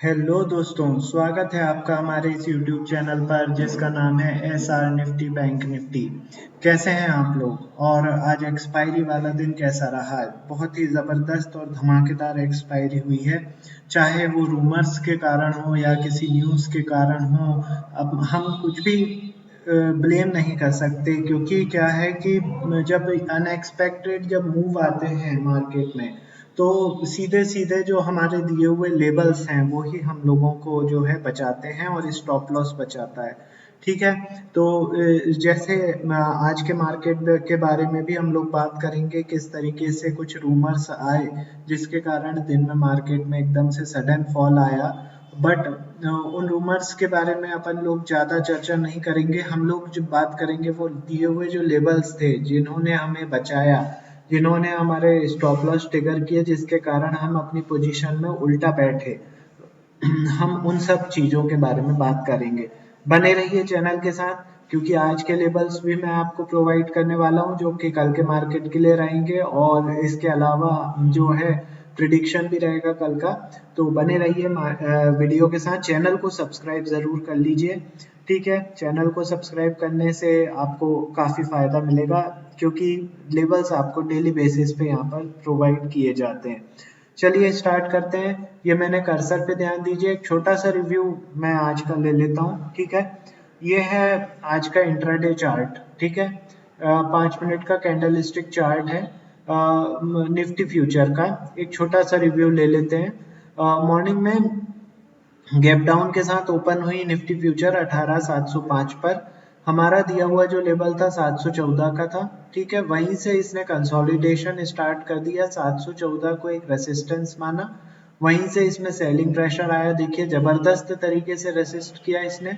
Hello दोस्तों, स्वागत है आपका हमारे इस यूट्यूब चैनल पर जिसका नाम है एसआर निफ्टी बैंक निफ्टी। कैसे हैं आप लोग? और आज एक्सपायरी वाला दिन कैसा रहा? बहुत ही ज़बरदस्त और धमाकेदार एक्सपायरी हुई है। चाहे वो रूमर्स के कारण हो या किसी न्यूज़ के कारण हो, अब हम कुछ भी ब्लेम नहीं कर सकते, क्योंकि क्या है कि जब अनएक्सपेक्टेड जब मूव आते हैं मार्केट में, तो सीधे सीधे जो हमारे दिए हुए लेबल्स हैं वो ही हम लोगों को जो है बचाते हैं और स्टॉप लॉस बचाता है। ठीक है। तो जैसे आज के मार्केट के बारे में भी हम लोग बात करेंगे, किस तरीके से कुछ रूमर्स आए जिसके कारण दिन में मार्केट में एकदम से सडन फॉल आया। बट उन रूमर्स के बारे में अपन लोग ज़्यादा चर्चा नहीं करेंगे। हम लोग जो बात करेंगे वो दिए हुए जो लेबल्स थे जिन्होंने हमें बचाया, जिन्होंने हमारे स्टॉप लॉस ट्रिगर किए, जिसके कारण हम अपनी पोजीशन में उल्टा बैठे। हम उन सब चीज़ों के बारे में बात करेंगे। बने रहिए चैनल के साथ, क्योंकि आज के लेबल्स भी मैं आपको प्रोवाइड करने वाला हूं जो कि कल के मार्केट के लिए रहेंगे, और इसके अलावा जो है प्रिडिक्शन भी रहेगा कल का। तो बने रहिए वीडियो के साथ। चैनल को सब्सक्राइब ज़रूर कर लीजिए। ठीक है, चैनल को सब्सक्राइब करने से आपको काफ़ी फ़ायदा मिलेगा, क्योंकि लेबल्स आपको डेली बेसिस पे यहाँ पर प्रोवाइड किए जाते हैं। चलिए स्टार्ट करते हैं। ये मैंने कर्सर पे ध्यान दीजिए, एक छोटा सा रिव्यू मैं आज का ले लेता हूँ। ठीक है, ये है आज का इंट्राडे चार्ट। ठीक है, 5 मिनट का कैंडलस्टिक चार्ट है निफ्टी फ्यूचर का। एक छोटा सा रिव्यू ले लेते हैं। मॉर्निंग में गैप डाउन के साथ ओपन हुई निफ्टी फ्यूचर 18,705 पर। हमारा दिया हुआ जो लेवल था 714 का था। ठीक है, वहीं से इसने कंसोलिडेशन स्टार्ट कर दिया। 714 को एक रेसिस्टेंस माना, वहीं से इसमें सेलिंग प्रेशर आया। देखिए जबरदस्त तरीके से रेसिस्ट किया इसने,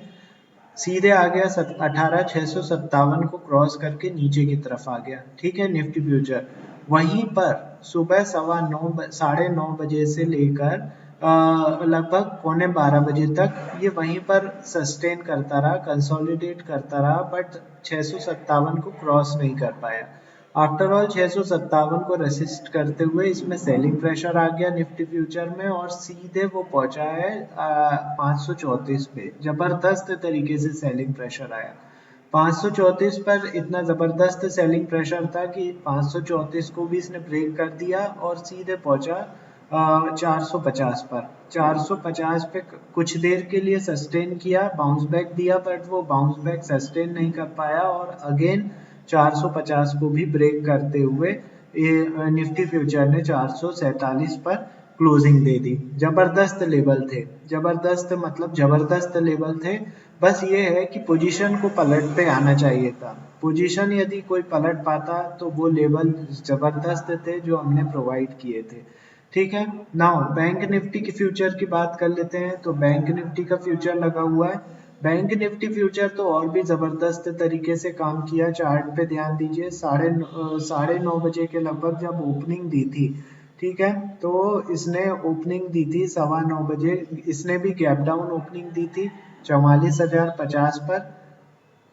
सीधे आ गया 18,657 को क्रॉस करके नीचे की तरफ आ गया। ठीक है, निफ्टी फ्यूचर वहीं पर सुबह 9:30 से लेकर लगभग 11:45 तक ये वहीं पर सस्टेन करता रहा, कंसोलिडेट करता रहा, बट 657 को क्रॉस नहीं कर पाया। आफ्टर ऑल 657 को रेसिस्ट करते हुए इसमें सेलिंग प्रेशर आ गया निफ्टी फ्यूचर में, और सीधे वो पहुंचा है 534 पे। जबरदस्त तरीके से सेलिंग प्रेशर आया 534 पर। इतना जबरदस्त सेलिंग प्रेशर था कि 534 को भी इसने ब्रेक कर दिया और सीधे पहुंचा 450 पर। 450 पे कुछ देर के लिए सस्टेन किया, बाउंस बैक दिया, बट वो बाउंस बैक सस्टेन नहीं कर पाया, और अगेन 450 को भी ब्रेक करते हुए ये निफ्टी फ्यूचर ने 447 पर क्लोजिंग दे दी। जबरदस्त लेवल थे, जबरदस्त मतलब जबरदस्त लेवल थे। बस ये है कि पोजीशन को पलटते आना चाहिए था। पोजीशन यदि कोई पलट पाता तो वो लेवल जबरदस्त थे जो हमने प्रोवाइड किए थे। ठीक है, नाउ बैंक निफ्टी की फ्यूचर की बात कर लेते हैं। तो बैंक निफ्टी का फ्यूचर लगा हुआ है। बैंक निफ्टी फ्यूचर तो और भी जबरदस्त तरीके से काम किया। चार्ट पे ध्यान दीजिए, साढ़े नौ बजे के लगभग जब ओपनिंग दी थी, ठीक है, तो इसने ओपनिंग दी थी 9:15 बजे। इसने भी गैप डाउन ओपनिंग दी थी 44,050 पर।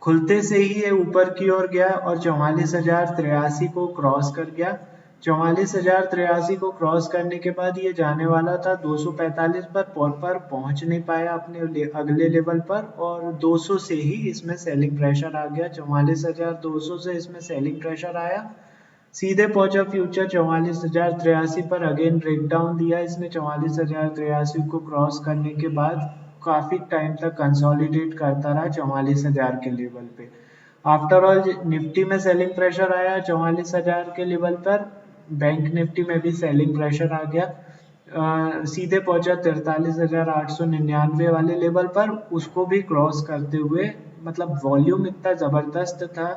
खुलते से ही ये ऊपर की ओर गया और 44,083 को क्रॉस कर गया। 44,083 को क्रॉस करने के बाद ये जाने वाला था 245 पर पहुंच नहीं पाया अपने अगले लेवल पर, और 200 से ही इसमें सेलिंग प्रेशर आ गया। 44,200 से इसमें सेलिंग प्रेशर आया, सीधे पहुंचा फ्यूचर 44,083 पर। अगेन ब्रेकडाउन दिया इसने 44,083 को क्रॉस करने के बाद, काफी टाइम तक कंसोलिडेट करता रहा 44,000 के लेवल पे। आफ्टर ऑल निफ्टी में सेलिंग प्रेशर आया 44,000 के लेवल पर, बैंक निफ्टी में भी सेलिंग प्रेशर आ गया। सीधे पहुंचा 43,899 वाले लेवल पर, उसको भी क्रॉस करते हुए, मतलब वॉल्यूम इतना जबरदस्त था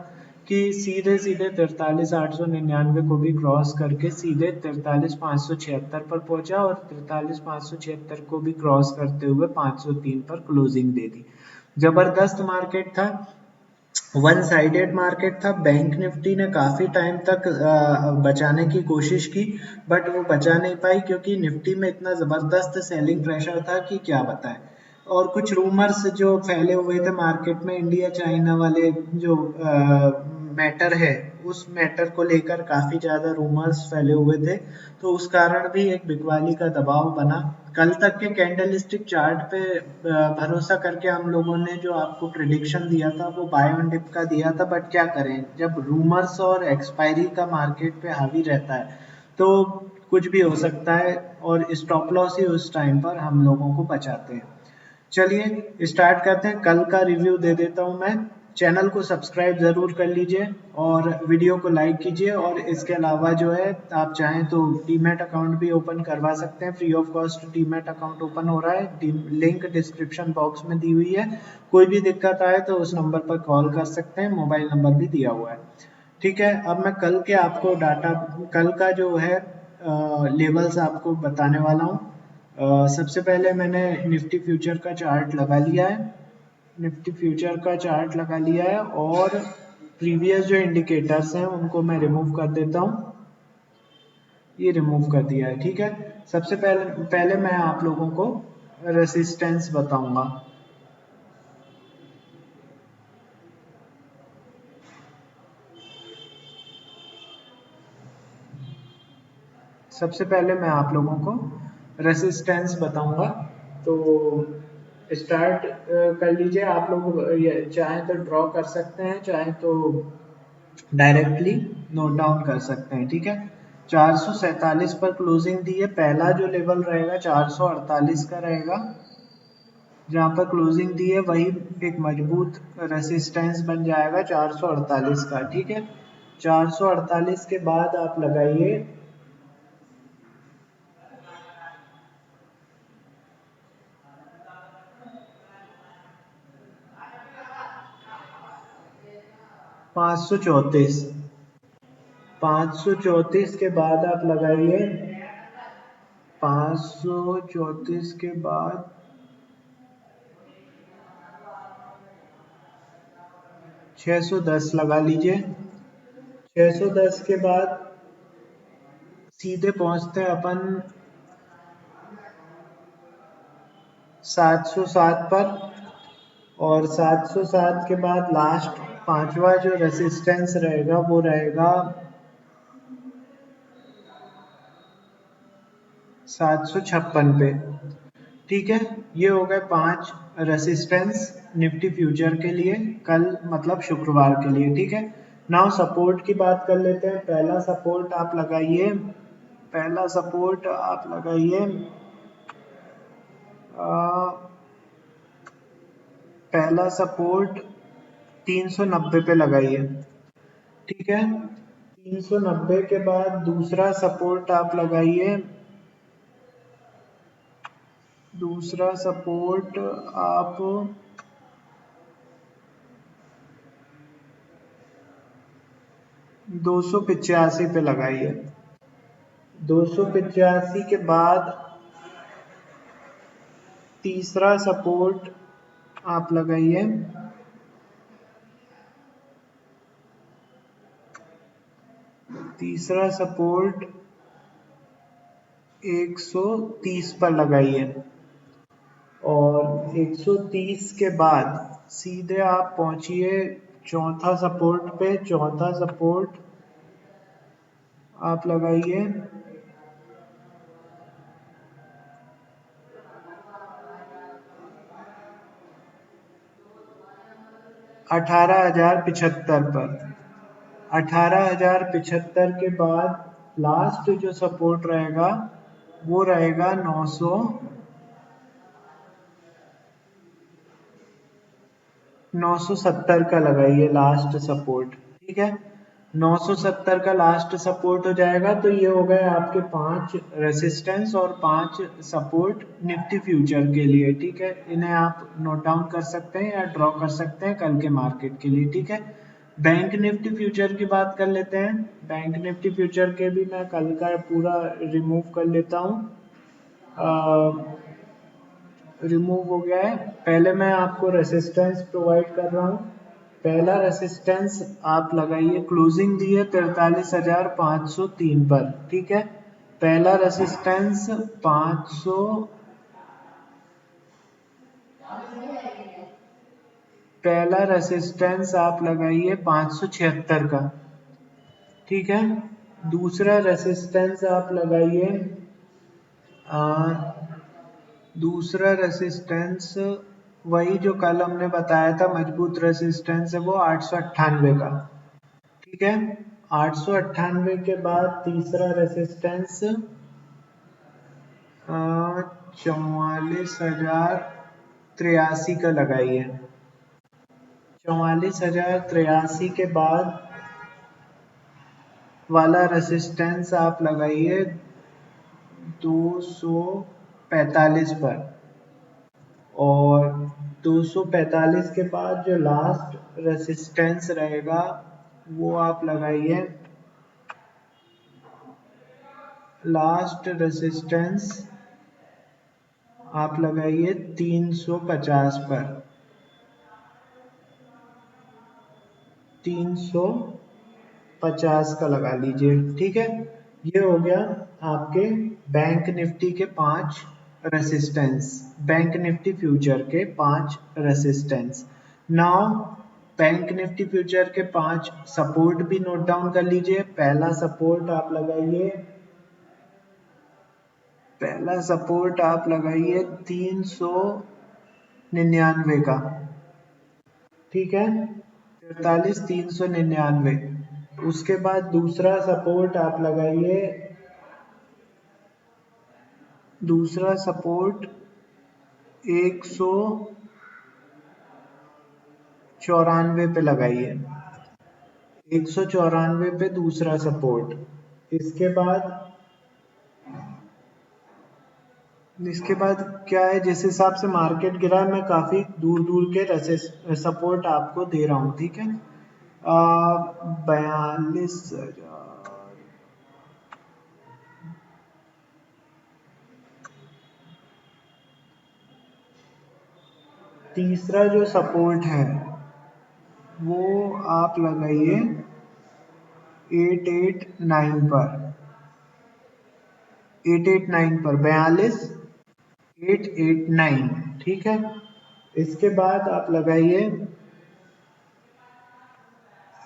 कि सीधे सीधे 43,899 को भी क्रॉस करके सीधे 43,576 पर पहुंचा, और 43,576 को भी क्रॉस करते हुए 503 पर क्लोजिंग दे दी। जबरदस्त मार्केट था, वन साइडेड मार्केट था। बैंक निफ्टी ने काफी टाइम तक बचाने की कोशिश की, बट वो बचा नहीं पाई, क्योंकि निफ्टी में इतना जबरदस्त सेलिंग प्रेशर था कि क्या बताएं। और कुछ रूमर्स जो फैले हुए थे मार्केट में, इंडिया चाइना वाले जो मैटर है उस मैटर को लेकर काफी ज्यादा रूमर्स फैले हुए थे, तो उस कारण भी एक बिकवाली का दबाव बना। कल तक के कैंडलस्टिक चार्ट पे भरोसा करके हम लोगों ने जो आपको प्रिडिक्शन दिया था वो बाय ऑन डिप का दिया था, बट क्या करें जब रूमर्स और एक्सपायरी का मार्केट पे हावी रहता है तो कुछ भी हो सकता है, और स्टॉप लॉस ही उस टाइम पर हम लोगों को बचाते हैं। चलिए स्टार्ट करते हैं, कल का रिव्यू दे देता हूं मैं। चैनल को सब्सक्राइब जरूर कर लीजिए और वीडियो को लाइक कीजिए, और इसके अलावा जो है आप चाहें तो डीमैट अकाउंट भी ओपन करवा सकते हैं, free of cost demat account open हो रहा है, लिंक डिस्क्रिप्शन बॉक्स में दी हुई है। कोई भी दिक्कत आए तो उस नंबर पर कॉल कर सकते हैं, मोबाइल नंबर भी दिया हुआ है। ठीक है, अब मैं कल के आपको डाटा, कल का जो है लेवल्स आपको बताने वाला हूँ। सबसे पहले मैंने निफ्टी फ्यूचर का चार्ट लगा लिया है, निफ्टी फ्यूचर का चार्ट लगा लिया है, और प्रीवियस जो इंडिकेटर्स हैं उनको मैं रिमूव कर देता हूँ। ये रिमूव कर दिया है। ठीक है, सबसे पहले पहले मैं आप लोगों को रेसिस्टेंस बताऊंगा। सबसे पहले मैं आप लोगों को रेसिस्टेंस बताऊंगा, तो स्टार्ट कर लीजिए आप लोग। चाहे तो ड्रॉ कर सकते हैं, चाहे तो डायरेक्टली नोट डाउन कर सकते हैं। ठीक है, 447 पर क्लोजिंग दी है, पहला जो लेवल रहेगा 448 का रहेगा, जहाँ पर क्लोजिंग दी है वही एक मजबूत रेसिस्टेंस बन जाएगा 448 का। ठीक है, 448 के बाद आप लगाइए 534, 534 के बाद आप लगाइए 534 के बाद 610 लगा लीजिए। 610 के बाद सीधे पहुंचते हैं अपन 707 पर, और 707 के बाद लास्ट पांचवा जो रेसिस्टेंस रहेगा वो रहेगा 756 पे। ठीक है, ये हो गए 5 रेसिस्टेंस निफ्टी फ्यूचर के लिए, कल मतलब शुक्रवार के लिए। ठीक है, नाउ सपोर्ट की बात कर लेते हैं। पहला सपोर्ट आप लगाइए, पहला सपोर्ट आप लगाइए पहला सपोर्ट 390 पे लगाइए। ठीक है, 390 के बाद दूसरा सपोर्ट आप लगाइए, दूसरा सपोर्ट आप 285 पे लगाइए। 285 के बाद तीसरा सपोर्ट आप लगाइए 130 पर लगाइए, और 130 के बाद सीधे आप पहुंचिए चौथा सपोर्ट पे। चौथा सपोर्ट आप लगाइए 18,075 पर। 18,075 के बाद लास्ट जो सपोर्ट रहेगा वो रहेगा 970 का लगाइए लास्ट सपोर्ट। ठीक है, 970 का लास्ट सपोर्ट हो जाएगा, तो ये हो गए आपके 5 रेसिस्टेंस और 5 सपोर्ट निफ्टी फ्यूचर के लिए। ठीक है, इन्हें आप नोट डाउन कर सकते हैं या ड्रॉ कर सकते हैं कल के मार्केट के लिए। ठीक है, बैंक निफ्टी फ्यूचर की बात कर लेते हैं। बैंक निफ्टी फ्यूचर के भी मैं कल का पूरा रिमूव कर लेता हूँ। रिमूव हो गया है। पहले मैं आपको रेसिस्टेंस प्रोवाइड कर रहा हूँ। पहला रेसिस्टेंस आप लगाइए, क्लोजिंग दी है 43,503 पर। ठीक है, पहला रेसिस्टेंस 500 पहला रेसिस्टेंस आप लगाइए 576 का, ठीक है। दूसरा रेसिस्टेंस आप लगाइए, दूसरा रेसिस्टेंस वही जो कल हमने बताया था मजबूत रेसिस्टेंस है, वो 898 का, ठीक है। 898 के बाद तीसरा रेसिस्टेंस 44,083 का लगाइए। 44,083 के बाद वाला रेसिस्टेंस आप लगाइए 245 पर, और 245 के बाद जो लास्ट रेसिस्टेंस रहेगा वो आप लगाइए, लास्ट रेसिस्टेंस आप लगाइए 350 पर, 350 का लगा लीजिए, ठीक है। ये हो गया आपके बैंक निफ्टी के 5 रेसिस्टेंस, बैंक निफ्टी फ्यूचर के 5 resistance. Now bank Nifty future के 5 सपोर्ट भी नोट डाउन कर लीजिए। पहला सपोर्ट आप लगाइए, पहला सपोर्ट आप लगाइए 399 का, ठीक है, 43,399। उसके बाद दूसरा सपोर्ट आप लगाइए, दूसरा सपोर्ट 194 पे लगाइए, 194 पे दूसरा सपोर्ट। इसके बाद क्या है, जिस हिसाब से मार्केट गिरा है मैं काफी दूर दूर के सपोर्ट आपको दे रहा हूँ, ठीक है। 42,000, तीसरा जो सपोर्ट है वो आप लगाइए 889 पर, 889 पर, 42,889, ठीक है। इसके बाद आप लगाइए,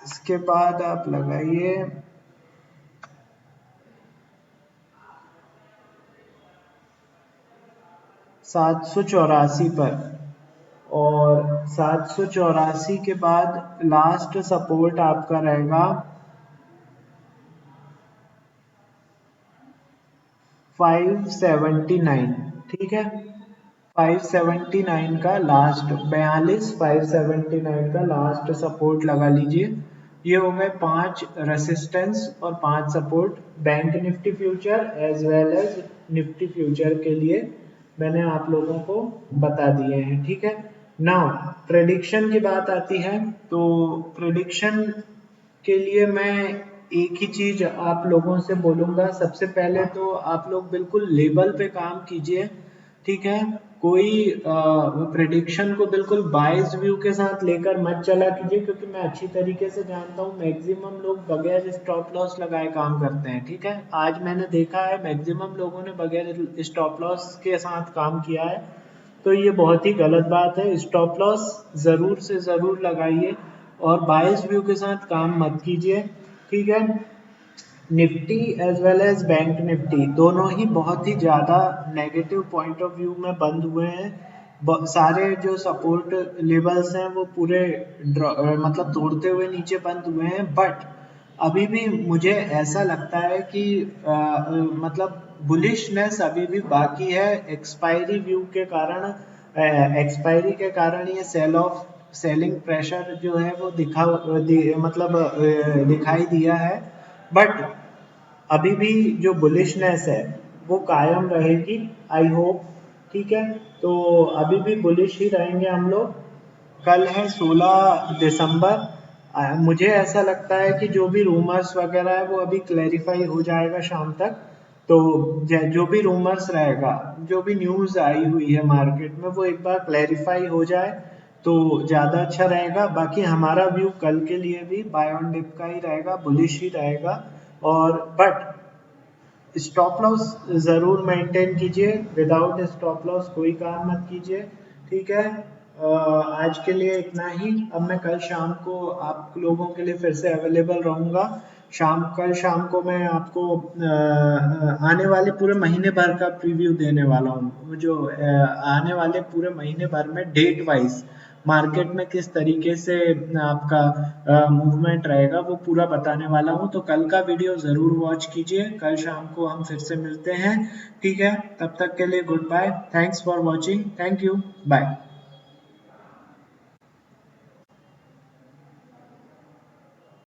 इसके बाद आप लगाइए 784 पर, और 784 के बाद लास्ट सपोर्ट आपका रहेगा 579, ठीक है। 579 का लास्ट, 579 का लास्ट सपोर्ट लगा लीजिए। ये हो गए 5 रेसिस्टेंस और 5 support bank Nifty future as well as Nifty future के लिए मैंने आप लोगों को बता दिए हैं, ठीक है। नाउ प्रेडिक्शन की बात आती है, तो प्रेडिक्शन के लिए मैं एक ही चीज आप लोगों से बोलूंगा। सबसे पहले तो आप लोग बिल्कुल लेवल पे काम कीजिए, ठीक है। कोई प्रेडिक्शन को बिल्कुल बायस व्यू के साथ लेकर मत चला कीजिए, क्योंकि मैं अच्छी तरीके से जानता हूँ मैक्सिमम लोग बगैर स्टॉप लॉस लगाए काम करते हैं, ठीक है। आज मैंने देखा है मैक्सिमम लोगों ने बगैर स्टॉप लॉस के साथ काम किया है, तो ये बहुत ही गलत बात है। स्टॉप लॉस जरूर से जरूर लगाइए और बायस व्यू के साथ काम मत कीजिए, ठीक है। Nifty as well as bank Nifty दोनों ही बहुत ही ज़्यादा नेगेटिव पॉइंट ऑफ व्यू में बंद हुए हैं। सारे जो सपोर्ट लेवल्स हैं वो पूरे मतलब तोड़ते हुए नीचे बंद हुए हैं, बट अभी भी मुझे ऐसा लगता है कि मतलब बुलिशनेस अभी भी बाकी है। एक्सपायरी व्यू के कारण, एक्सपायरी के कारण ये सेलिंग प्रेशर जो है वो मतलब दिखाई दिया है, बट अभी भी जो बुलिशनेस है वो कायम रहेगी, आई होप, ठीक है। तो अभी भी बुलिश ही रहेंगे हम लोग। कल है 16 दिसंबर। मुझे ऐसा लगता है कि जो भी रूमर्स वगैरह है वो अभी क्लैरिफाई हो जाएगा शाम तक। तो जो भी रूमर्स रहेगा, जो भी न्यूज़ आई हुई है मार्केट में, वो एक बार क्लैरिफाई हो जाए तो ज़्यादा अच्छा रहेगा। बाकी हमारा व्यू कल के लिए भी बाय ऑन डिप का ही रहेगा, बुलिश ही रहेगा। और बट स्टॉप लॉस जरूर मेंटेन कीजिए, विदाउट स्टॉप लॉस कोई काम मत कीजिए, ठीक है। आज के लिए इतना ही। अब मैं कल शाम को आप लोगों के लिए फिर से अवेलेबल रहूँगा। कल शाम को मैं आपको आने वाले पूरे महीने भर का प्रीव्यू देने वाला हूँ, जो आने वाले पूरे महीने भर में डेट वाइज मार्केट में किस तरीके से आपका मूवमेंट रहेगा वो पूरा बताने वाला हूँ। तो कल का वीडियो ज़रूर वॉच कीजिए। कल शाम को हम फिर से मिलते हैं। ठीक है, तब तक के लिए good bye. Thanks for watching. Thank you. Bye.